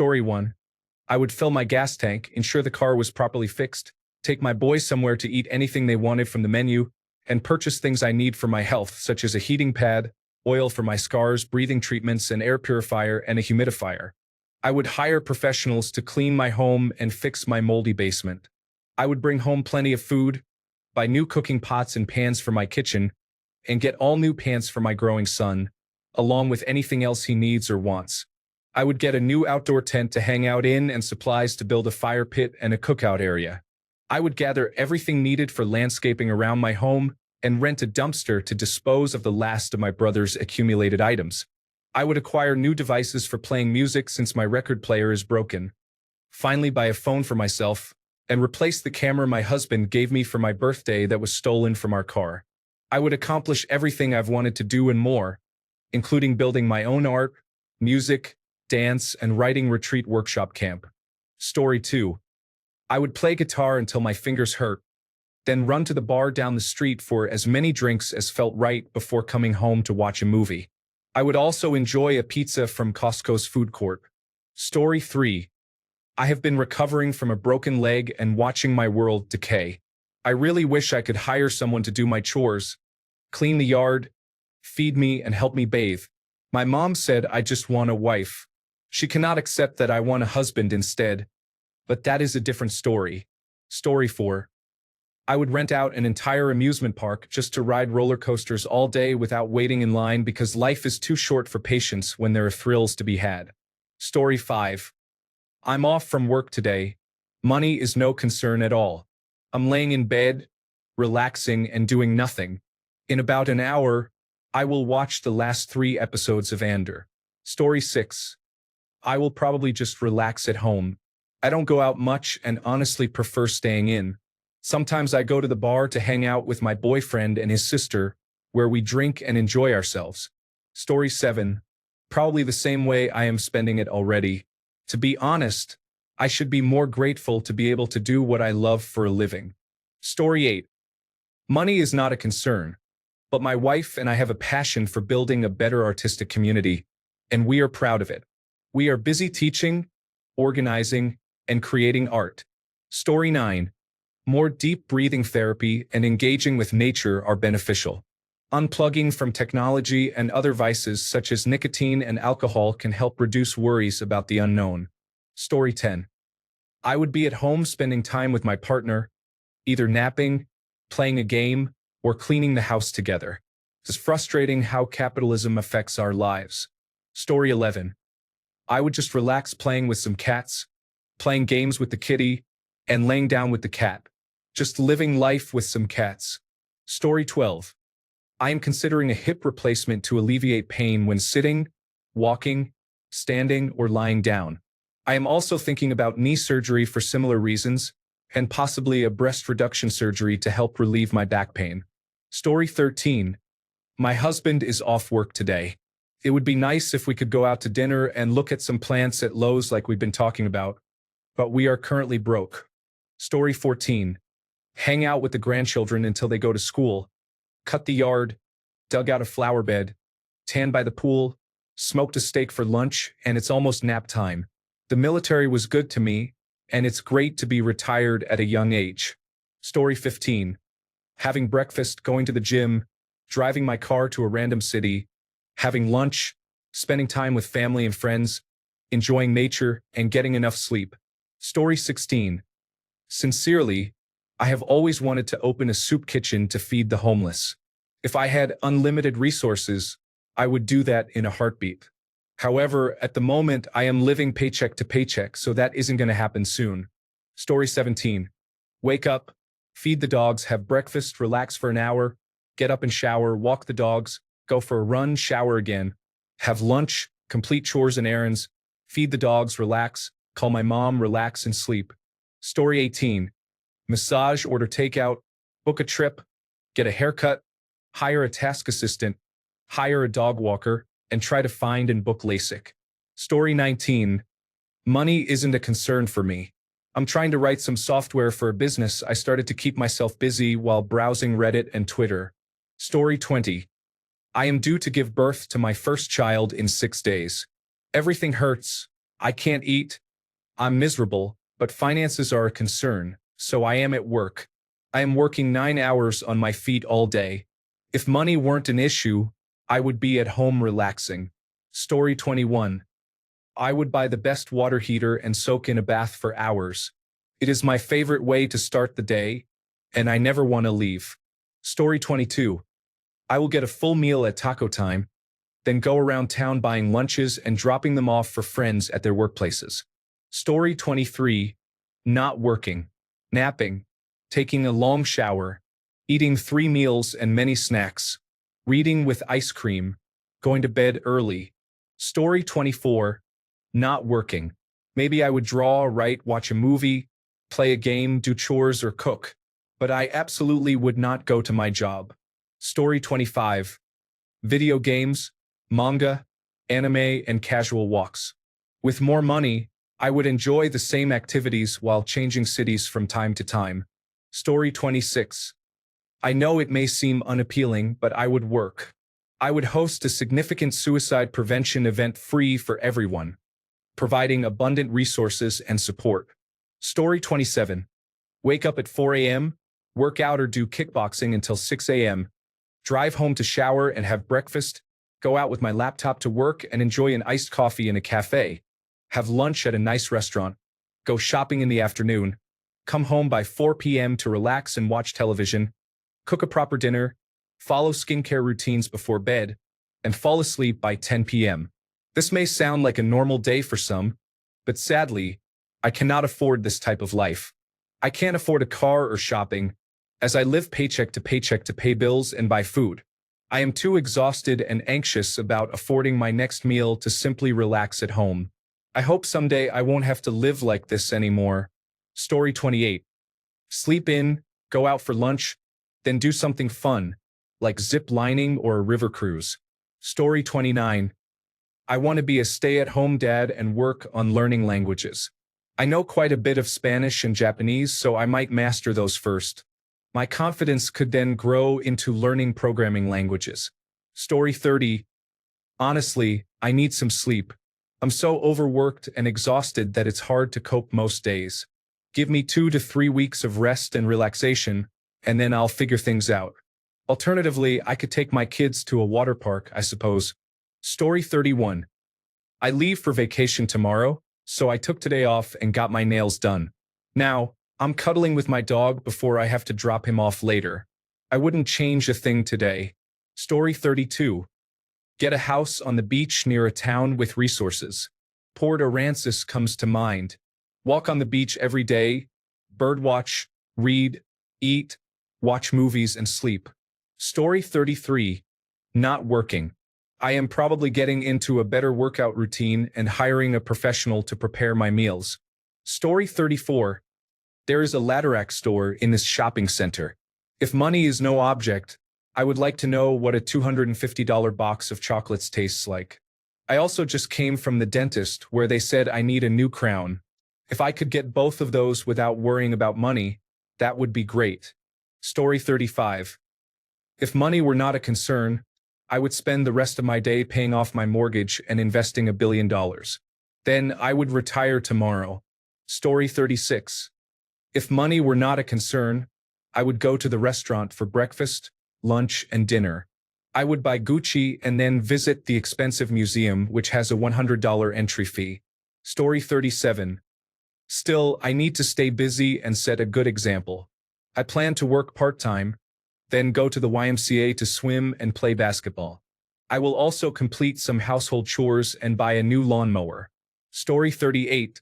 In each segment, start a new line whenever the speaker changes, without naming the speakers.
Story 1. I would fill my gas tank, ensure the car was properly fixed, take my boys somewhere to eat anything they wanted from the menu, and purchase things I need for my health, such as a heating pad, oil for my scars, breathing treatments, an air purifier, and a humidifier. I would hire professionals to clean my home and fix my moldy basement. I would bring home plenty of food, buy new cooking pots and pans for my kitchen, and get all new pants for my growing son, along with anything else he needs or wants. I would get a new outdoor tent to hang out in and supplies to build a fire pit and a cookout area. I would gather everything needed for landscaping around my home and rent a dumpster to dispose of the last of my brother's accumulated items. I would acquire new devices for playing music since my record player is broken. Finally, buy a phone for myself and replace the camera my husband gave me for my birthday that was stolen from our car. I would accomplish everything I've wanted to do and more, including building my own art, music, dance, and writing retreat workshop camp. Story 2. I would play guitar until my fingers hurt, then run to the bar down the street for as many drinks as felt right before coming home to watch a movie. I would also enjoy a pizza from Costco's food court. Story 3. I have been recovering from a broken leg and watching my world decay. I really wish I could hire someone to do my chores, clean the yard, feed me, and help me bathe. My mom said I just want a wife. She cannot accept that I want a husband instead, but that is a different story. Story 4. I would rent out an entire amusement park just to ride roller coasters all day without waiting in line because life is too short for patience when there are thrills to be had. Story 5. I'm off from work today. Money is no concern at all. I'm laying in bed, relaxing and doing nothing. In about an hour, I will watch the last 3 episodes of Ander. Story 6. I will probably just relax at home. I don't go out much and honestly prefer staying in. Sometimes I go to the bar to hang out with my boyfriend and his sister, where we drink and enjoy ourselves. Story 7. Probably the same way I am spending it already. To be honest, I should be more grateful to be able to do what I love for a living. Story 8. Money is not a concern, but my wife and I have a passion for building a better artistic community, and we are proud of it. We are busy teaching, organizing, and creating art. Story 9. More deep breathing therapy and engaging with nature are beneficial. Unplugging from technology and other vices such as nicotine and alcohol can help reduce worries about the unknown. Story 10. I would be at home spending time with my partner, either napping, playing a game, or cleaning the house together. It's frustrating how capitalism affects our lives. Story 11. I would just relax playing with some cats, playing games with the kitty, and laying down with the cat. Just living life with some cats. Story 12. I am considering a hip replacement to alleviate pain when sitting, walking, standing, or lying down. I am also thinking about knee surgery for similar reasons, and possibly a breast reduction surgery to help relieve my back pain. Story 13. My husband is off work today. It would be nice if we could go out to dinner and look at some plants at Lowe's like we've been talking about, but we are currently broke. Story 14. Hang out with the grandchildren until they go to school, cut the yard, dug out a flower bed, tan by the pool, smoked a steak for lunch, and it's almost nap time. The military was good to me, and it's great to be retired at a young age. Story 15. Having breakfast, going to the gym, driving my car to a random city, having lunch, spending time with family and friends, enjoying nature, and getting enough sleep. Story 16. Sincerely, I have always wanted to open a soup kitchen to feed the homeless. If I had unlimited resources, I would do that in a heartbeat. However, at the moment, I am living paycheck to paycheck, so that isn't going to happen soon. Story 17. Wake up, feed the dogs, have breakfast, relax for an hour, get up and shower, walk the dogs, go for a run, shower again, have lunch, complete chores and errands, feed the dogs, relax, call my mom, relax and sleep. Story 18. Massage, order takeout, book a trip, get a haircut, hire a task assistant, hire a dog walker, and try to find and book LASIK. Story 19. Money isn't a concern for me. I'm trying to write some software for a business. I started to keep myself busy while browsing Reddit and Twitter. Story 20. I am due to give birth to my first child in 6 days. Everything hurts. I can't eat. I'm miserable, but finances are a concern, so I am at work. I am working 9 hours on my feet all day. If money weren't an issue, I would be at home relaxing. Story 21. I would buy the best water heater and soak in a bath for hours. It is my favorite way to start the day, and I never want to leave. Story 22. I will get a full meal at taco time, then go around town buying lunches and dropping them off for friends at their workplaces. Story 23. Not working, napping, taking a long shower, eating 3 meals and many snacks, reading with ice cream, going to bed early. Story 24. Not working. Maybe I would draw, write, watch a movie, play a game, do chores, or cook. But I absolutely would not go to my job. Story 25. Video games, manga, anime, and casual walks. With more money, I would enjoy the same activities while changing cities from time to time. Story 26. I know it may seem unappealing, but I would work. I would host a significant suicide prevention event free for everyone, providing abundant resources and support. Story 27. Wake up at 4 a.m., work out or do kickboxing until 6 a.m., drive home to shower and have breakfast, go out with my laptop to work and enjoy an iced coffee in a cafe, have lunch at a nice restaurant, go shopping in the afternoon, come home by 4 p.m. to relax and watch television, cook a proper dinner, follow skincare routines before bed, and fall asleep by 10 p.m. This may sound like a normal day for some, but sadly, I cannot afford this type of life. I can't afford a car or shopping, as I live paycheck to pay bills and buy food. I am too exhausted and anxious about affording my next meal to simply relax at home. I hope someday I won't have to live like this anymore. Story 28. Sleep in, go out for lunch, then do something fun, like zip lining or a river cruise. Story 29. I want to be a stay-at-home dad and work on learning languages. I know quite a bit of Spanish and Japanese, so I might master those first. My confidence could then grow into learning programming languages. Story 30. Honestly, I need some sleep. I'm so overworked and exhausted that it's hard to cope most days. Give me 2 to 3 weeks of rest and relaxation, and then I'll figure things out. Alternatively, I could take my kids to a water park, I suppose. Story 31. I leave for vacation tomorrow, so I took today off and got my nails done. Now, I'm cuddling with my dog before I have to drop him off later. I wouldn't change a thing today. Story 32. Get a house on the beach near a town with resources. Port Aransas comes to mind. Walk on the beach every day, birdwatch, read, eat, watch movies, and sleep. Story 33. Not working. I am probably getting into a better workout routine and hiring a professional to prepare my meals. Story 34. There is a Laderack store in this shopping center. If money is no object, I would like to know what a $250 box of chocolates tastes like. I also just came from the dentist where they said I need a new crown. If I could get both of those without worrying about money, that would be great. Story 35. If money were not a concern, I would spend the rest of my day paying off my mortgage and investing $1 billion. Then I would retire tomorrow. Story 36. If money were not a concern, I would go to the restaurant for breakfast, lunch, and dinner. I would buy Gucci and then visit the expensive museum, which has a $100 entry fee. Story 37. Still, I need to stay busy and set a good example. I plan to work part-time, then go to the YMCA to swim and play basketball. I will also complete some household chores and buy a new lawnmower. Story 38.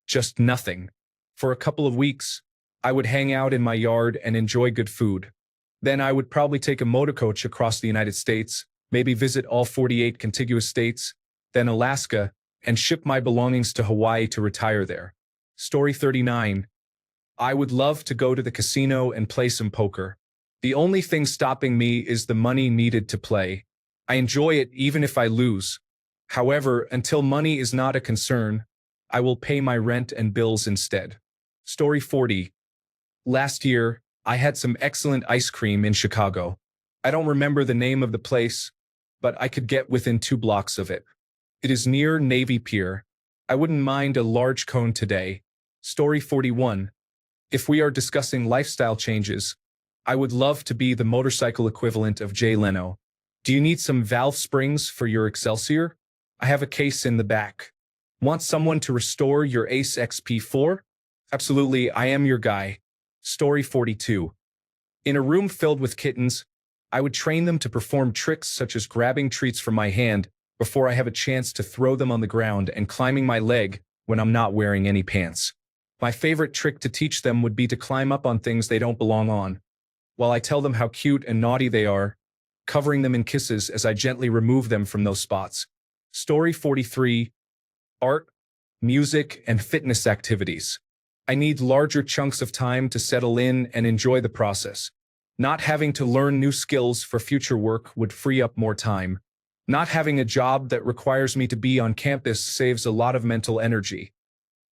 Just nothing. For a couple of weeks, I would hang out in my yard and enjoy good food. Then I would probably take a motorcoach across the United States, maybe visit all 48 contiguous states, then Alaska, and ship my belongings to Hawaii to retire there. Story 39. I would love to go to the casino and play some poker. The only thing stopping me is the money needed to play. I enjoy it even if I lose. However, until money is not a concern, I will pay my rent and bills instead. Story 40. Last year, I had some excellent ice cream in Chicago. I don't remember the name of the place, but I could get within 2 blocks of it. It is near Navy Pier. I wouldn't mind a large cone today. Story 41. If we are discussing lifestyle changes, I would love to be the motorcycle equivalent of Jay Leno. Do you need some valve springs for your Excelsior? I have a case in the back. Want someone to restore your Ace XP4? Absolutely, I am your guy. Story 42. In a room filled with kittens, I would train them to perform tricks such as grabbing treats from my hand before I have a chance to throw them on the ground and climbing my leg when I'm not wearing any pants. My favorite trick to teach them would be to climb up on things they don't belong on, while I tell them how cute and naughty they are, covering them in kisses as I gently remove them from those spots. Story 43. Art, music, and fitness activities. I need larger chunks of time to settle in and enjoy the process. Not having to learn new skills for future work would free up more time. Not having a job that requires me to be on campus saves a lot of mental energy.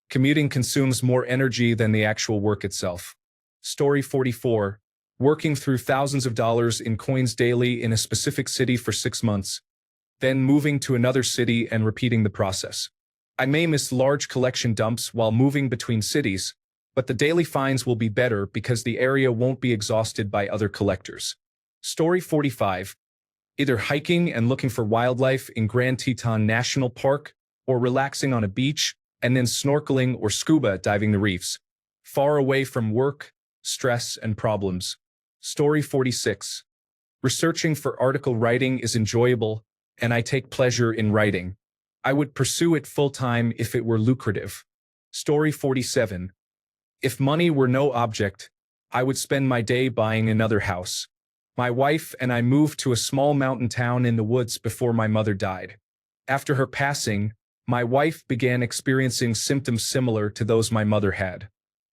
Commuting consumes more energy than the actual work itself. Story 44. Working through thousands of dollars in coins daily in a specific city for 6 months, then moving to another city and repeating the process. I may miss large collection dumps while moving between cities, but the daily finds will be better because the area won't be exhausted by other collectors. Story 45. Either hiking and looking for wildlife in Grand Teton National Park, or relaxing on a beach and then snorkeling or scuba diving the reefs, far away from work, stress, and problems. Story 46. Researching for article writing is enjoyable, and I take pleasure in writing. I would pursue it full-time if it were lucrative. Story 47. If money were no object, I would spend my day buying another house. My wife and I moved to a small mountain town in the woods before my mother died. After her passing, my wife began experiencing symptoms similar to those my mother had.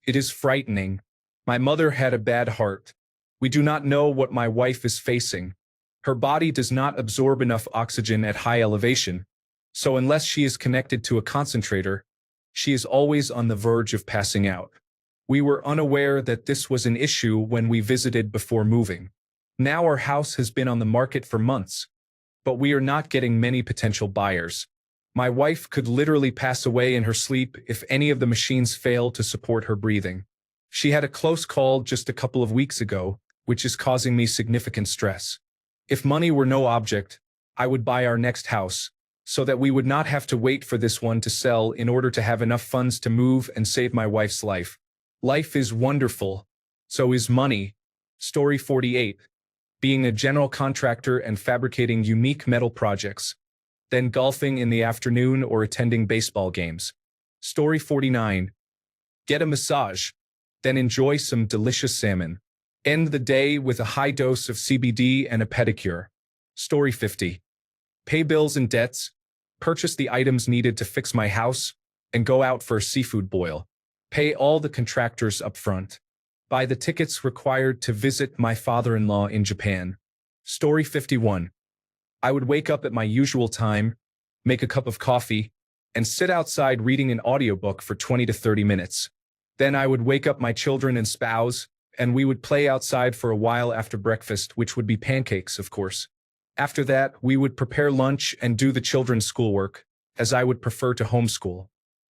It is frightening. My mother had a bad heart. We do not know what my wife is facing. Her body does not absorb enough oxygen at high elevation, so unless she is connected to a concentrator, she is always on the verge of passing out. We were unaware that this was an issue when we visited before moving. Now our house has been on the market for months, but we are not getting many potential buyers. My wife could literally pass away in her sleep if any of the machines fail to support her breathing. She had a close call just a couple of weeks ago, which is causing me significant stress. If money were no object, I would buy our next house, so that we would not have to wait for this one to sell in order to have enough funds to move and save my wife's life. Life is wonderful. So is money. Story 48. Being a general contractor and fabricating unique metal projects, then golfing in the afternoon or attending baseball games. Story 49. Get a massage, then enjoy some delicious salmon. End the day with a high dose of CBD and a pedicure. Story 50. Pay bills and debts, purchase the items needed to fix my house, and go out for a seafood boil. Pay all the contractors up front. Buy the tickets required to visit my father-in-law in Japan. Story 51. I would wake up at my usual time, make a cup of coffee, and sit outside reading an audiobook for 20 to 30 minutes. Then I would wake up my children and spouse, and we would play outside for a while after breakfast, which would be pancakes, of course. After that, we would prepare lunch and do the children's schoolwork, as I would prefer to homeschool.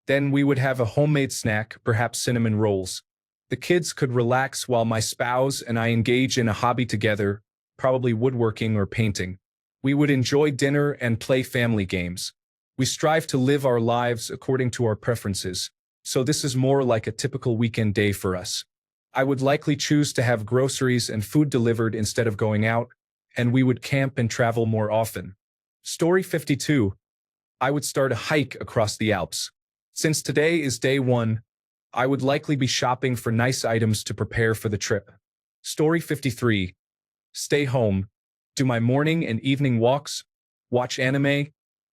Then we would have a homemade snack, perhaps cinnamon rolls. The kids could relax while my spouse and I engage in a hobby together, probably woodworking or painting. We would enjoy dinner and play family games. We strive to live our lives according to our preferences, so this is more like a typical weekend day for us. I would likely choose to have groceries and food delivered instead of going out, and we would camp and travel more often. Story 52. I would start a hike across the Alps. Since today is day 1, I would likely be shopping for nice items to prepare for the trip. Story 53. Stay home, do my morning and evening walks, watch anime,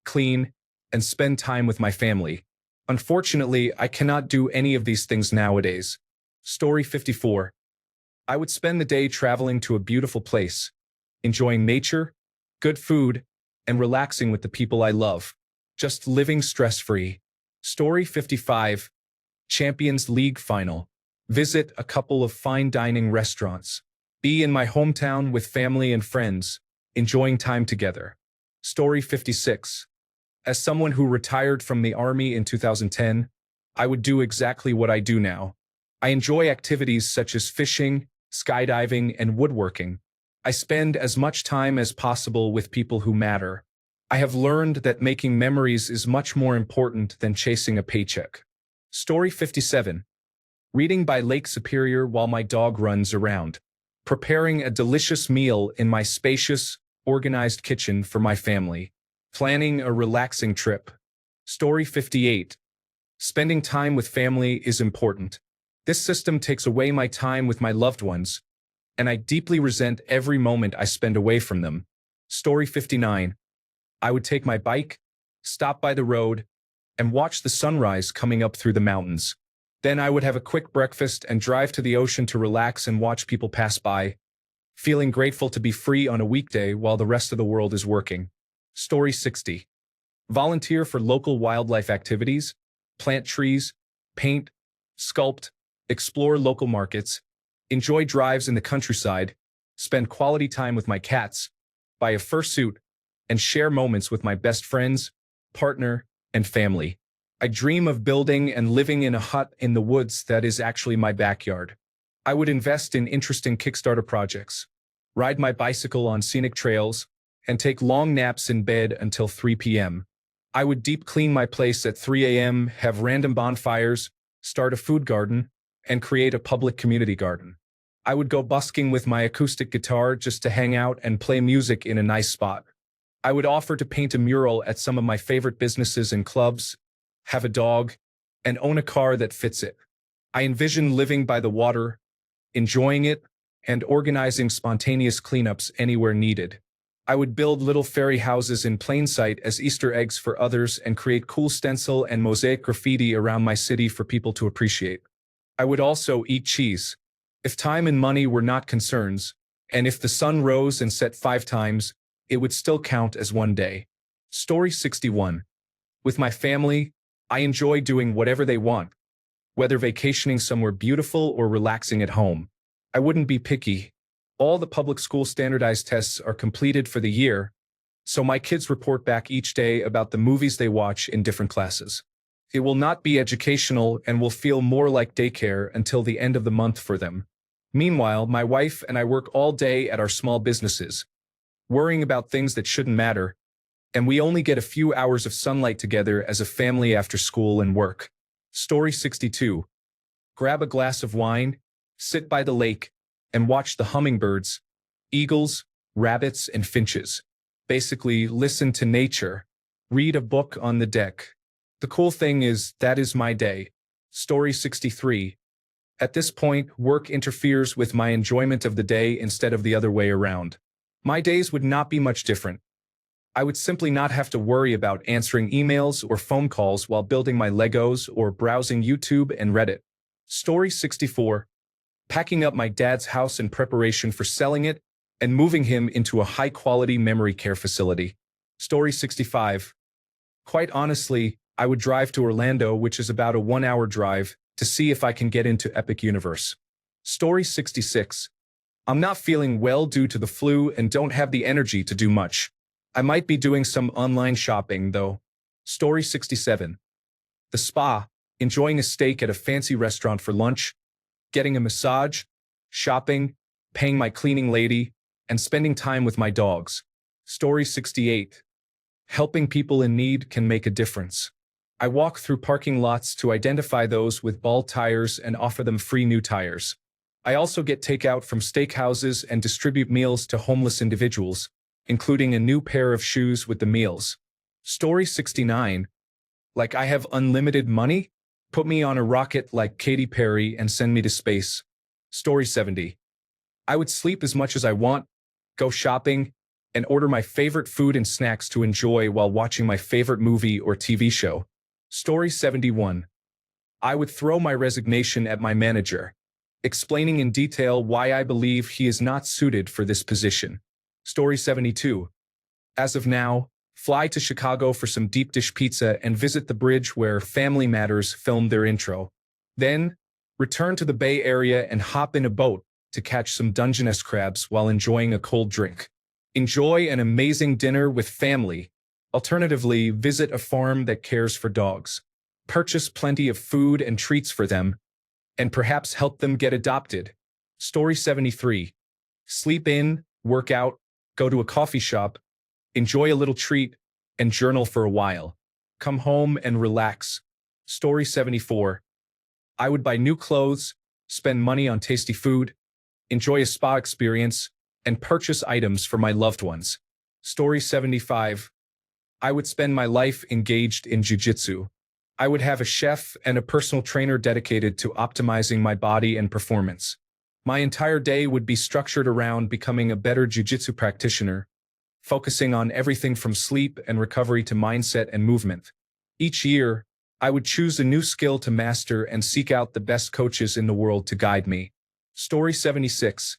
clean, and spend time with my family. Unfortunately, I cannot do any of these things nowadays. Story 54. I would spend the day traveling to a beautiful place, enjoying nature, good food, and relaxing with the people I love. Just living stress-free. Story 55. Champions League Final. Visit a couple of fine dining restaurants. Be in my hometown with family and friends, enjoying time together. Story 56. As someone who retired from the army in 2010, I would do exactly what I do now. I enjoy activities such as fishing, skydiving, and woodworking. I spend as much time as possible with people who matter. I have learned that making memories is much more important than chasing a paycheck. Story 57. Reading by Lake Superior while my dog runs around. Preparing a delicious meal in my spacious, organized kitchen for my family. Planning a relaxing trip. Story 58. Spending time with family is important. This system takes away my time with my loved ones, and I deeply resent every moment I spend away from them. Story 59. I would take my bike, stop by the road, and watch the sunrise coming up through the mountains. Then I would have a quick breakfast and drive to the ocean to relax and watch people pass by, feeling grateful to be free on a weekday while the rest of the world is working. Story 60. Volunteer for local wildlife activities, plant trees, paint, sculpt, explore local markets, enjoy drives in the countryside, spend quality time with my cats, buy a fursuit, and share moments with my best friends, partner, and family. I dream of building and living in a hut in the woods that is actually my backyard. I would invest in interesting Kickstarter projects, ride my bicycle on scenic trails, and take long naps in bed until 3 p.m. I would deep clean my place at 3 a.m., have random bonfires, start a food garden, and create a public community garden. I would go busking with my acoustic guitar just to hang out and play music in a nice spot. I would offer to paint a mural at some of my favorite businesses and clubs, have a dog, and own a car that fits it. I envision living by the water, enjoying it, and organizing spontaneous cleanups anywhere needed. I would build little fairy houses in plain sight as Easter eggs for others and create cool stencil and mosaic graffiti around my city for people to appreciate. I would also eat cheese. If time and money were not concerns, and if the sun rose and set 5 times, it would still count as one day. Story 61. With my family, I enjoy doing whatever they want, whether vacationing somewhere beautiful or relaxing at home. I wouldn't be picky. All the public school standardized tests are completed for the year, so my kids report back each day about the movies they watch in different classes. It will not be educational and will feel more like daycare until the end of the month for them. Meanwhile, my wife and I work all day at our small businesses, worrying about things that shouldn't matter, and we only get a few hours of sunlight together as a family after school and work. Story 62. Grab a glass of wine, sit by the lake, and watch the hummingbirds, eagles, rabbits, and finches. Basically, listen to nature. Read a book on the deck. The cool thing is, that is my day. Story 63. At this point, work interferes with my enjoyment of the day instead of the other way around. My days would not be much different. I would simply not have to worry about answering emails or phone calls while building my Legos or browsing YouTube and Reddit. Story 64. Packing up my dad's house in preparation for selling it and moving him into a high-quality memory care facility. Story 65. Quite honestly, I would drive to Orlando, which is about a 1-hour drive, to see if I can get into Epic Universe. Story 66. I'm not feeling well due to the flu and don't have the energy to do much. I might be doing some online shopping, though. Story 67. The spa, enjoying a steak at a fancy restaurant for lunch, getting a massage, shopping, paying my cleaning lady, and spending time with my dogs. Story 68. Helping people in need can make a difference. I walk through parking lots to identify those with bald tires and offer them free new tires. I also get takeout from steakhouses and distribute meals to homeless individuals, including a new pair of shoes with the meals. Story 69. Like I have unlimited money? Put me on a rocket like Katy Perry and send me to space. Story 70. I would sleep as much as I want, go shopping, and order my favorite food and snacks to enjoy while watching my favorite movie or TV show. Story 71. I would throw my resignation at my manager, explaining in detail why I believe he is not suited for this position. Story 72. As of now, fly to Chicago for some deep dish pizza and visit the bridge where Family Matters filmed their intro. Then, return to the Bay Area and hop in a boat to catch some Dungeness crabs while enjoying a cold drink. Enjoy an amazing dinner with family, Alternatively, visit a farm that cares for dogs. Purchase plenty of food and treats for them, and perhaps help them get adopted. Story 73. Sleep in, work out, go to a coffee shop, enjoy a little treat, and journal for a while. Come home and relax. Story 74. I would buy new clothes, spend money on tasty food, enjoy a spa experience, and purchase items for my loved ones. Story 75. I would spend my life engaged in jiu-jitsu. I would have a chef and a personal trainer dedicated to optimizing my body and performance. My entire day would be structured around becoming a better jiu-jitsu practitioner, focusing on everything from sleep and recovery to mindset and movement. Each year, I would choose a new skill to master and seek out the best coaches in the world to guide me. Story 76.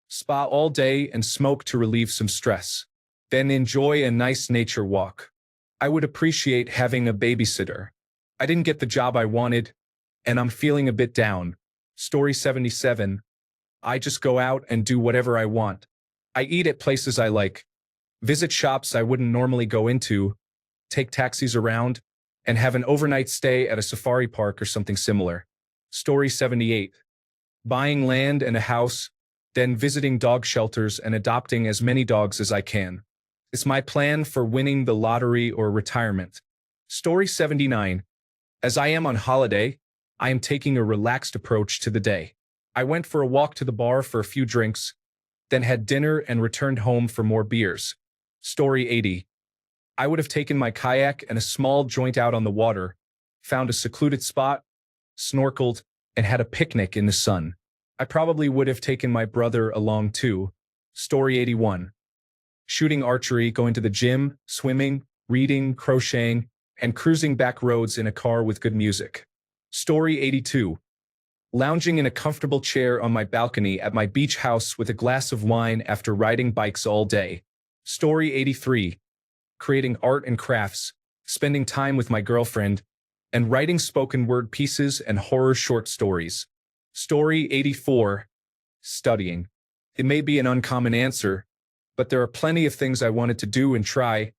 Spa all day and smoke to relieve some stress. Then enjoy a nice nature walk. I would appreciate having a babysitter. I didn't get the job I wanted, and I'm feeling a bit down. Story 77. I just go out and do whatever I want. I eat at places I like, visit shops I wouldn't normally go into, take taxis around, and have an overnight stay at a safari park or something similar. Story 78. Buying land and a house, then visiting dog shelters and adopting as many dogs as I can. It's my plan for winning the lottery or retirement. Story 79. As I am on holiday, I am taking a relaxed approach to the day. I went for a walk to the bar for a few drinks, then had dinner and returned home for more beers. Story 80. I would have taken my kayak and a small joint out on the water, found a secluded spot, snorkeled, and had a picnic in the sun. I probably would have taken my brother along too. Story 81. Shooting archery, going to the gym, swimming, reading, crocheting, and cruising back roads in a car with good music. Story 82. Lounging in a comfortable chair on my balcony at my beach house with a glass of wine after riding bikes all day. Story 83. Creating art and crafts, spending time with my girlfriend, and writing spoken word pieces and horror short stories. Story 84. Studying. It may be an uncommon answer, but there are plenty of things I wanted to do and try,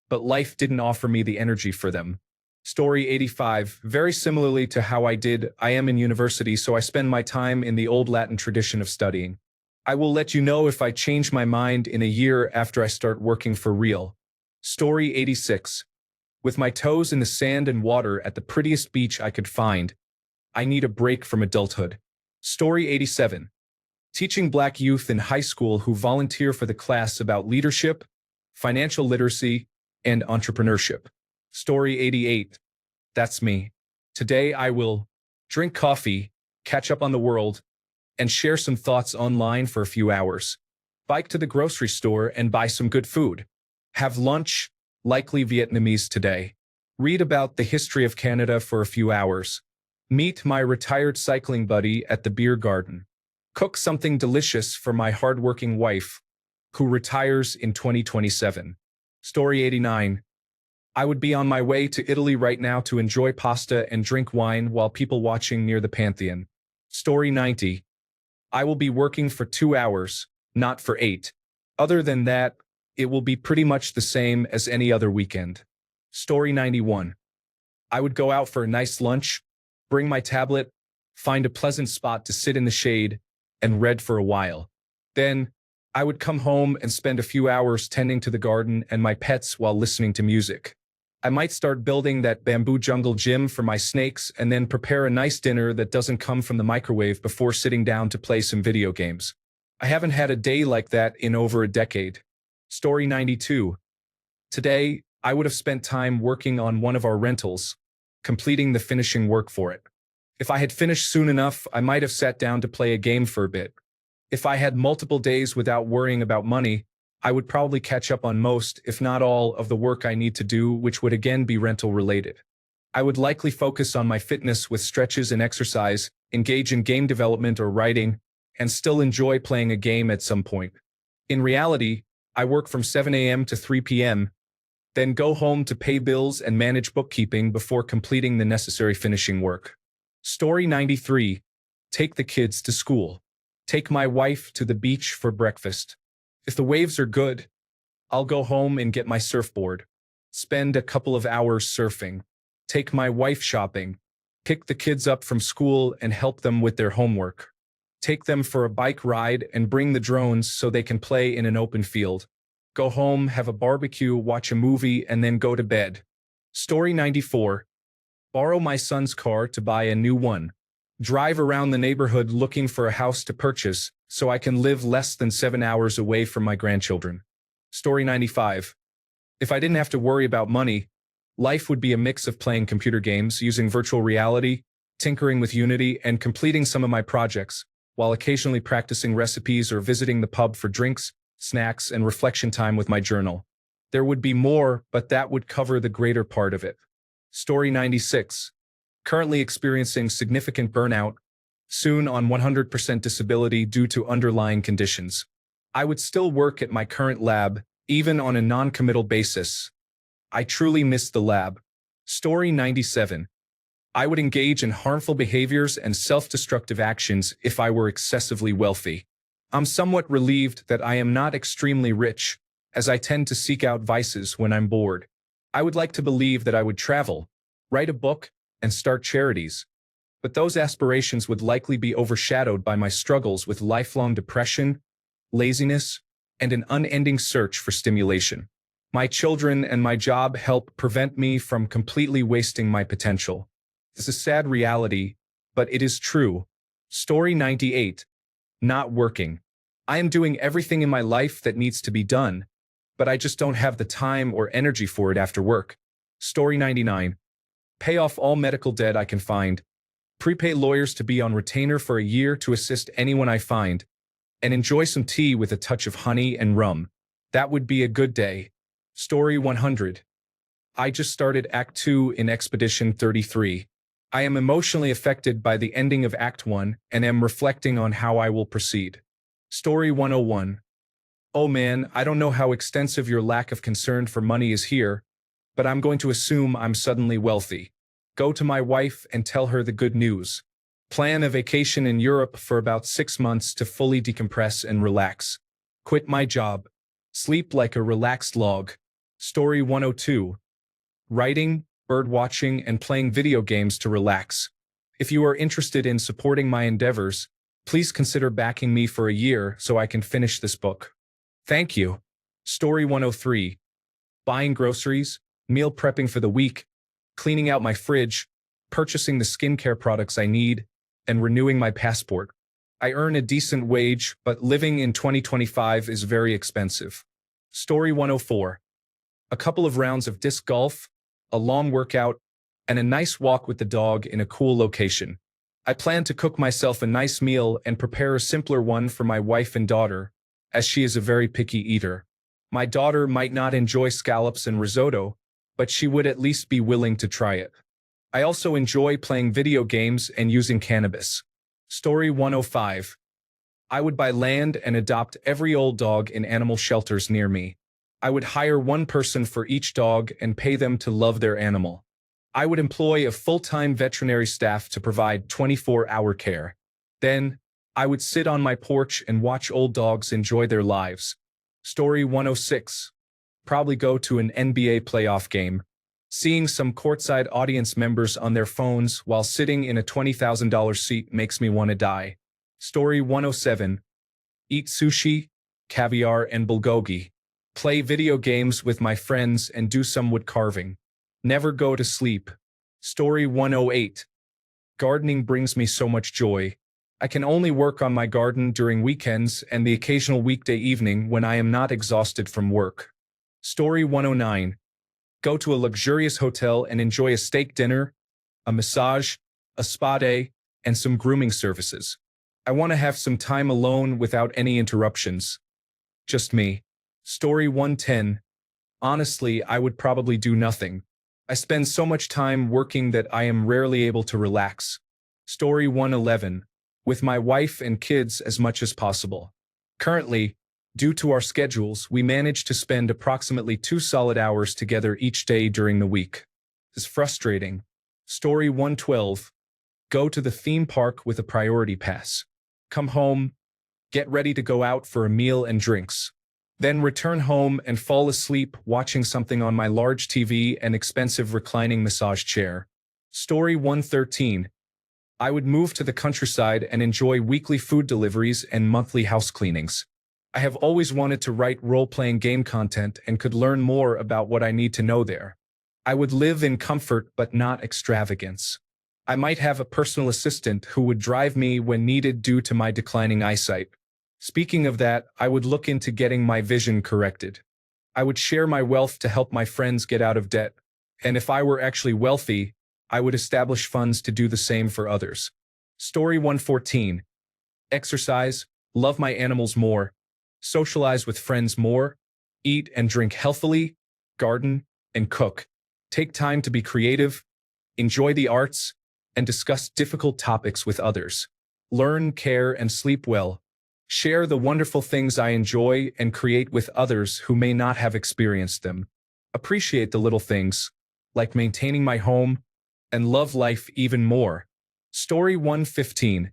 but life didn't offer me the energy for them. Story 85. Very similarly to how I am in university, so I spend my time in the old Latin tradition of studying. I will let you know if I change my mind in a year after I start working for real. Story 86. With my toes in the sand and water at the prettiest beach I could find, I need a break from adulthood. Story 87. Teaching Black youth in high school who volunteer for the class about leadership, financial literacy, and entrepreneurship. Story 88. That's me. Today I will drink coffee, catch up on the world, and share some thoughts online for a few hours. Bike to the grocery store and buy some good food. Have lunch, likely Vietnamese today. Read about the history of Canada for a few hours. Meet my retired cycling buddy at the beer garden. Cook something delicious for my hardworking wife, who retires in 2027. Story 89. I would be on my way to Italy right now to enjoy pasta and drink wine while people watching near the Pantheon. Story 90. I will be working for 2 hours, not for 8. Other than that, it will be pretty much the same as any other weekend. Story 91. I would go out for a nice lunch, bring my tablet, find a pleasant spot to sit in the shade, and read for a while. Then, I would come home and spend a few hours tending to the garden and my pets while listening to music. I might start building that bamboo jungle gym for my snakes and then prepare a nice dinner that doesn't come from the microwave before sitting down to play some video games. I haven't had a day like that in over a decade. Story 92. Today, I would have spent time working on one of our rentals, completing the finishing work for it. If I had finished soon enough, I might have sat down to play a game for a bit. If I had multiple days without worrying about money, I would probably catch up on most, if not all, of the work I need to do, which would again be rental related. I would likely focus on my fitness with stretches and exercise, engage in game development or writing, and still enjoy playing a game at some point. In reality, I work from 7 a.m. to 3 p.m., then go home to pay bills and manage bookkeeping before completing the necessary finishing work. Story 93. Take the kids to school. Take my wife to the beach for breakfast. If the waves are good, I'll go home and get my surfboard. spend a couple of hours surfing, take my wife shopping, pick the kids up from school and help them with their homework, take them for a bike ride and bring the drones so they can play in an open field, go home, have a barbecue, watch a movie, and then go to bed. Story 94. Borrow my son's car to buy a new one. Drive around the neighborhood looking for a house to purchase so I can live less than 7 hours away from my grandchildren. Story 95. If I didn't have to worry about money, life would be a mix of playing computer games, using virtual reality, tinkering with Unity, and completing some of my projects, while occasionally practicing recipes or visiting the pub for drinks, snacks, and reflection time with my journal. There would be more, but that would cover the greater part of it. Story 96. Currently experiencing significant burnout, soon on 100% disability due to underlying conditions. I would still work at my current lab, even on a non-committal basis. I truly miss the lab. Story 97. I would engage in harmful behaviors and self-destructive actions if I were excessively wealthy. I'm somewhat relieved that I am not extremely rich, as I tend to seek out vices when I'm bored. I would like to believe that I would travel, write a book, and start charities. But those aspirations would likely be overshadowed by my struggles with lifelong depression, laziness, and an unending search for stimulation. My children and my job help prevent me from completely wasting my potential. It's a sad reality, but it is true. Story 98. Not working. I am doing everything in my life that needs to be done, but I just don't have the time or energy for it after work. Story 99. Pay off all medical debt I can find, prepay lawyers to be on retainer for a year to assist anyone I find, and enjoy some tea with a touch of honey and rum. That would be a good day. Story 100. I just started Act 2 in Expedition 33. I am emotionally affected by the ending of Act 1 and am reflecting on how I will proceed. Story 101. Oh man, I don't know how extensive your lack of concern for money is here, but I'm going to assume I'm suddenly wealthy. Go to my wife and tell her the good news. Plan a vacation in Europe for about 6 months to fully decompress and relax. Quit my job. Sleep like a relaxed log. Story 102. Writing, bird watching, and playing video games to relax. If you are interested in supporting my endeavors, please consider backing me for a year so I can finish this book. Thank you. Story 103. Buying groceries, meal prepping for the week, cleaning out my fridge, purchasing the skincare products I need, and renewing my passport. I earn a decent wage, but living in 2025 is very expensive. Story 104. A couple of rounds of disc golf, a long workout, and a nice walk with the dog in a cool location. I plan to cook myself a nice meal and prepare a simpler one for my wife and daughter, as she is a very picky eater. My daughter might not enjoy scallops and risotto, but she would at least be willing to try it. I also enjoy playing video games and using cannabis. Story 105. I would buy land and adopt every old dog in animal shelters near me. I would hire one person for each dog and pay them to love their animal. I would employ a full-time veterinary staff to provide 24-hour care. Then, I would sit on my porch and watch old dogs enjoy their lives. Story 106. Probably go to an NBA playoff game. Seeing some courtside audience members on their phones while sitting in a $20,000 seat makes me want to die. Story 107. Eat sushi, caviar, and bulgogi. Play video games with my friends and do some wood carving. Never go to sleep. Story 108. Gardening brings me so much joy. I can only work on my garden during weekends and the occasional weekday evening when I am not exhausted from work. Story 109. Go to a luxurious hotel and enjoy a steak dinner, a massage, a spa day, and some grooming services. I want to have some time alone without any interruptions. Just me. Story 110. Honestly, I would probably do nothing. I spend so much time working that I am rarely able to relax. Story 111. With my wife and kids as much as possible. Currently, due to our schedules, we manage to spend approximately 2 solid hours together each day during the week. It's frustrating. Story 112. Go to the theme park with a priority pass. Come home, get ready to go out for a meal and drinks. then return home and fall asleep watching something on my large TV and expensive reclining massage chair. Story 113. I would move to the countryside and enjoy weekly food deliveries and monthly house cleanings. I have always wanted to write role-playing game content and could learn more about what I need to know there. I would live in comfort but not extravagance. I might have a personal assistant who would drive me when needed due to my declining eyesight. Speaking of that, I would look into getting my vision corrected. I would share my wealth to help my friends get out of debt. And if I were actually wealthy, I would establish funds to do the same for others. Story 114. Exercise, love my animals more, socialize with friends more, eat and drink healthily, garden, and cook. Take time to be creative, enjoy the arts, and discuss difficult topics with others. Learn, care, and sleep well. Share the wonderful things I enjoy and create with others who may not have experienced them. Appreciate the little things, like maintaining my home, and love life even more. Story 115.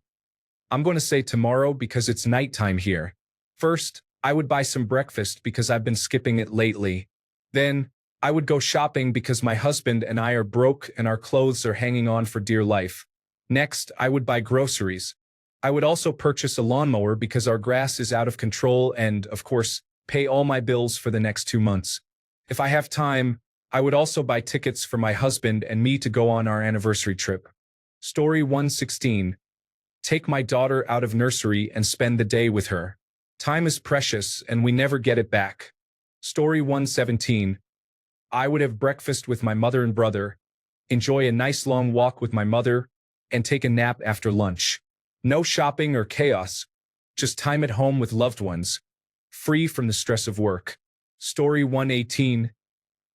I'm going to say tomorrow because it's nighttime here. First, I would buy some breakfast because I've been skipping it lately. Then, I would go shopping because my husband and I are broke and our clothes are hanging on for dear life. Next, I would buy groceries. I would also purchase a lawnmower because our grass is out of control and, of course, pay all my bills for the next 2 months. If I have time, I would also buy tickets for my husband and me to go on our anniversary trip. Story 116. Take my daughter out of nursery and spend the day with her. Time is precious and we never get it back. Story 117. I would have breakfast with my mother and brother, enjoy a nice long walk with my mother, and take a nap after lunch. No shopping or chaos, just time at home with loved ones, free from the stress of work. Story 118.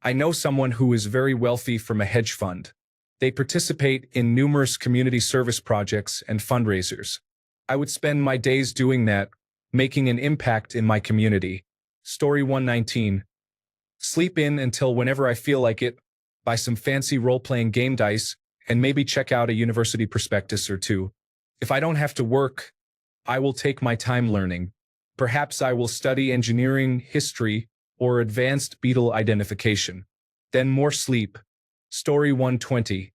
I know someone who is very wealthy from a hedge fund. They participate in numerous community service projects and fundraisers. I would spend my days doing that, making an impact in my community. Story 119. Sleep in until whenever I feel like it, buy some fancy role-playing game dice, and maybe check out a university prospectus or two. If I don't have to work, I will take my time learning. Perhaps I will study engineering, history, or advanced beetle identification. Then more sleep. Story 120.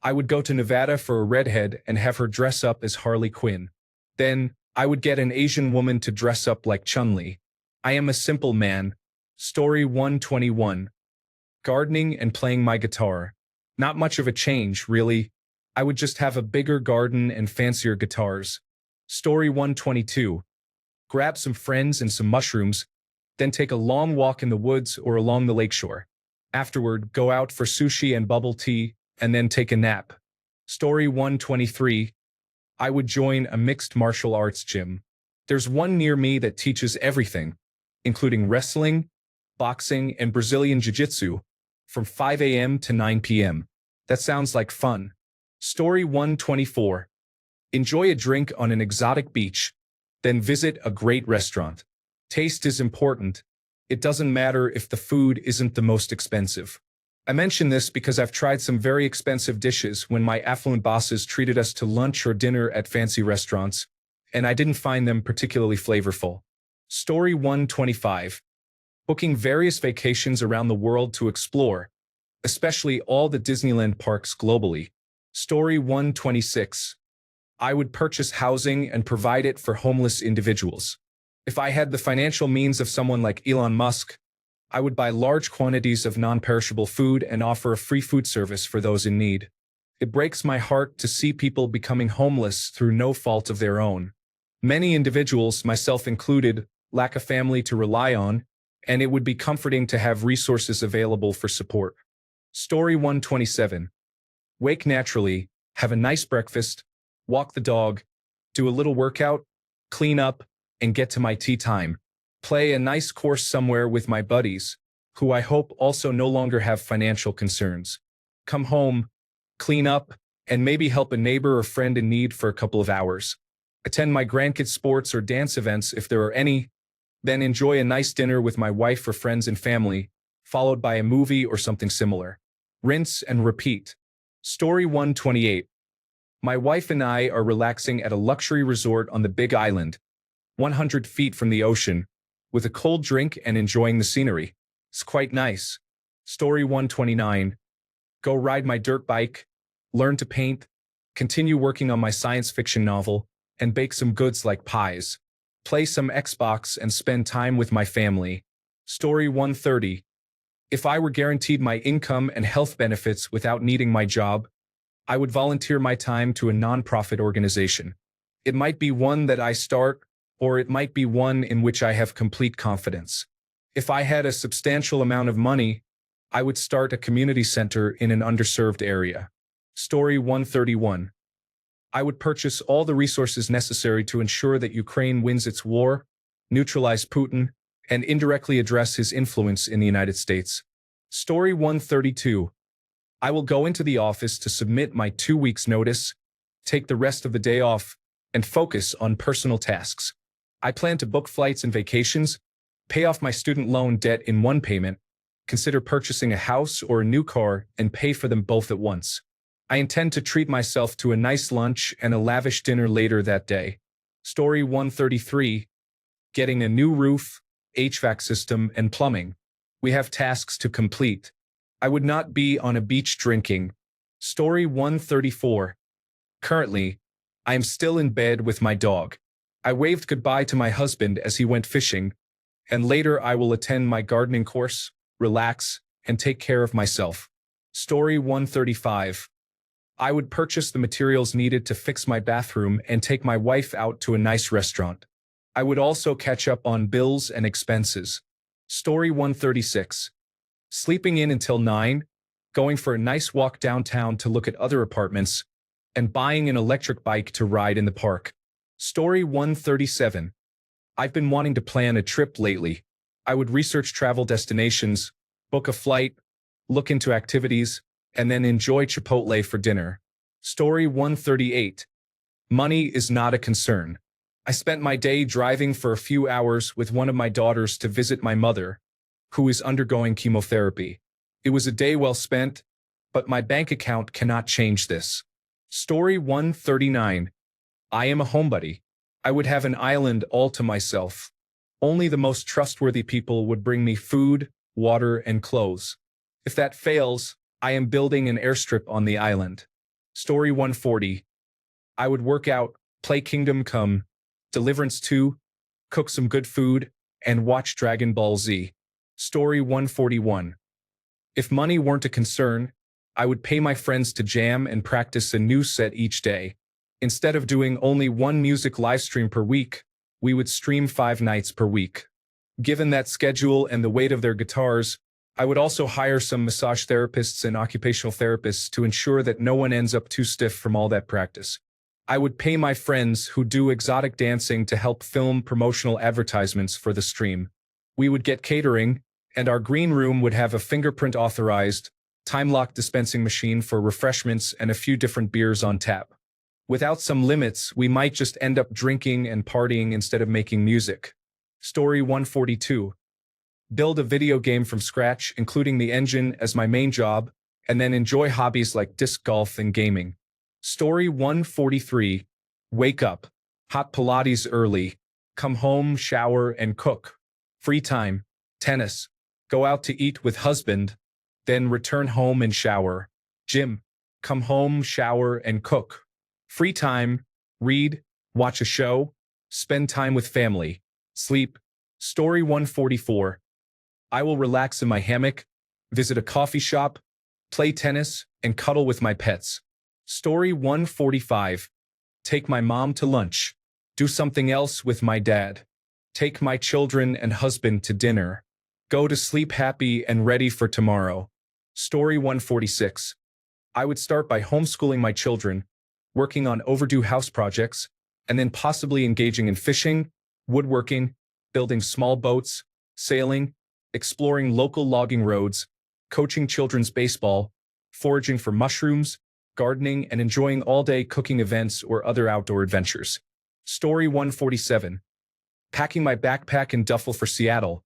I would go to Nevada for a redhead and have her dress up as Harley Quinn. Then, I would get an Asian woman to dress up like Chun-Li. I am a simple man. Story 121. Gardening and playing my guitar. Not much of a change, really. I would just have a bigger garden and fancier guitars. Story 122. Grab some friends and some mushrooms, then take a long walk in the woods or along the lakeshore. Afterward, go out for sushi and bubble tea, and then take a nap. Story 123. I would join a mixed martial arts gym. There's one near me that teaches everything, including wrestling, boxing, and Brazilian jiu-jitsu, from 5 a.m. to 9 p.m. That sounds like fun. Story 124. Enjoy a drink on an exotic beach, then visit a great restaurant. Taste is important. It doesn't matter if the food isn't the most expensive. I mention this because I've tried some very expensive dishes when my affluent bosses treated us to lunch or dinner at fancy restaurants, and I didn't find them particularly flavorful. Story 125. Booking various vacations around the world to explore, especially all the Disneyland parks globally. Story 126. I would purchase housing and provide it for homeless individuals. If I had the financial means of someone like Elon Musk, I would buy large quantities of non-perishable food and offer a free food service for those in need. It breaks my heart to see people becoming homeless through no fault of their own. Many individuals, myself included, lack a family to rely on, and it would be comforting to have resources available for support. Story 127. Wake naturally, have a nice breakfast, walk the dog, do a little workout, clean up, and get to my tea time. Play a nice course somewhere with my buddies, who I hope also no longer have financial concerns. Come home, clean up, and maybe help a neighbor or friend in need for a couple of hours. Attend my grandkids' sports or dance events if there are any, then enjoy a nice dinner with my wife or friends and family, followed by a movie or something similar. Rinse and repeat. Story 128. My wife and I are relaxing at a luxury resort on the Big Island, 100 feet from the ocean. with a cold drink and enjoying the scenery. It's quite nice. Story 129. Go ride my dirt bike, learn to paint, continue working on my science fiction novel, and bake some goods like pies. Play some Xbox and spend time with my family. Story 130. If I were guaranteed my income and health benefits without needing my job, I would volunteer my time to a nonprofit organization. It might be one that I start, or it might be one in which I have complete confidence. If I had a substantial amount of money, I would start a community center in an underserved area. Story 131. I would purchase all the resources necessary to ensure that Ukraine wins its war, neutralize Putin, and indirectly address his influence in the United States. Story 132. I will go into the office to submit my 2 weeks' notice, take the rest of the day off, and focus on personal tasks. I plan to book flights and vacations, pay off my student loan debt in one payment, consider purchasing a house or a new car, and pay for them both at once. I intend to treat myself to a nice lunch and a lavish dinner later that day. Story 133. Getting a new roof, HVAC system, and plumbing. We have tasks to complete. I would not be on a beach drinking. Story 134. Currently, I am still in bed with my dog. I waved goodbye to my husband as he went fishing, and later I will attend my gardening course, relax, and take care of myself. Story 135. I would purchase the materials needed to fix my bathroom and take my wife out to a nice restaurant. I would also catch up on bills and expenses. Story 136. Sleeping in until 9, going for a nice walk downtown to look at other apartments, and buying an electric bike to ride in the park. Story 137. I've been wanting to plan a trip lately. I would research travel destinations, book a flight, look into activities, and then enjoy Chipotle for dinner. Story 138. Money is not a concern. I spent my day driving for a few hours with one of my daughters to visit my mother, who is undergoing chemotherapy. It was a day well spent, but my bank account cannot change this. Story 139. I am a homebody. I would have an island all to myself. Only the most trustworthy people would bring me food, water, and clothes. If that fails, I am building an airstrip on the island. Story 140. I would work out, play Kingdom Come, Deliverance 2, cook some good food, and watch Dragon Ball Z. Story 141. If money weren't a concern, I would pay my friends to jam and practice a new set each day. Instead of doing only one music livestream per week, we would stream 5 nights per week. Given that schedule and the weight of their guitars, I would also hire some massage therapists and occupational therapists to ensure that no one ends up too stiff from all that practice. I would pay my friends who do exotic dancing to help film promotional advertisements for the stream. We would get catering, and our green room would have a fingerprint-authorized, time-locked dispensing machine for refreshments and a few different beers on tap. Without some limits, we might just end up drinking and partying instead of making music. Story 142. Build a video game from scratch, including the engine as my main job, and then enjoy hobbies like disc golf and gaming. Story 143. Wake up. Hot Pilates early. Come home, shower, and cook. Free time. Tennis. Go out to eat with husband. Then return home and shower. Gym. Come home, shower, and cook. Free time. Read. Watch a show. Spend time with family. Sleep. Story 144. I will relax in my hammock, visit a coffee shop, play tennis, and cuddle with my pets. Story 145. Take my mom to lunch. Do something else with my dad. Take my children and husband to dinner. Go to sleep happy and ready for tomorrow. Story 146. I would start by homeschooling my children, working on overdue house projects, and then possibly engaging in fishing, woodworking, building small boats, sailing, exploring local logging roads, coaching children's baseball, foraging for mushrooms, gardening, and enjoying all-day cooking events or other outdoor adventures. Story 147. Packing my backpack and duffel for Seattle,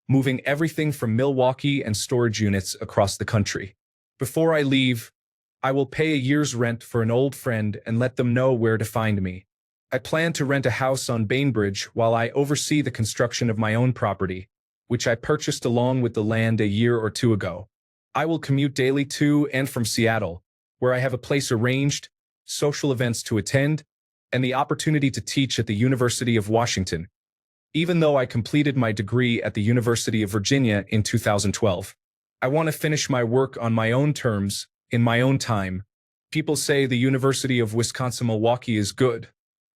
moving everything from Milwaukee and storage units across the country. Before I leave, I will pay a year's rent for an old friend and let them know where to find me. I plan to rent a house on Bainbridge while I oversee the construction of my own property, which I purchased along with the land a year or two ago. I will commute daily to and from Seattle, where I have a place arranged, social events to attend, and the opportunity to teach at the University of Washington, even though I completed my degree at the University of Virginia in 2012. I want to finish my work on my own terms, in my own time. People say the University of Wisconsin-Milwaukee is good,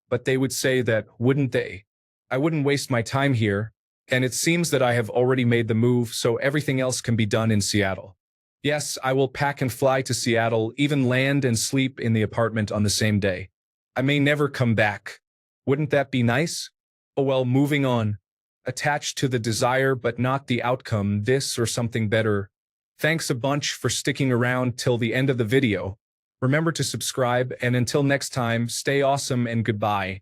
but they would say that, wouldn't they? I wouldn't waste my time here, and it seems that I have already made the move, so everything else can be done in Seattle. Yes, I will pack and fly to Seattle, even land and sleep in the apartment on the same day. I may never come back. Wouldn't that be nice? Oh well, moving on. Attached to the desire but not the outcome, this or something better. Thanks a bunch for sticking around till the end of the video. Remember to subscribe, and until next time, stay awesome and goodbye.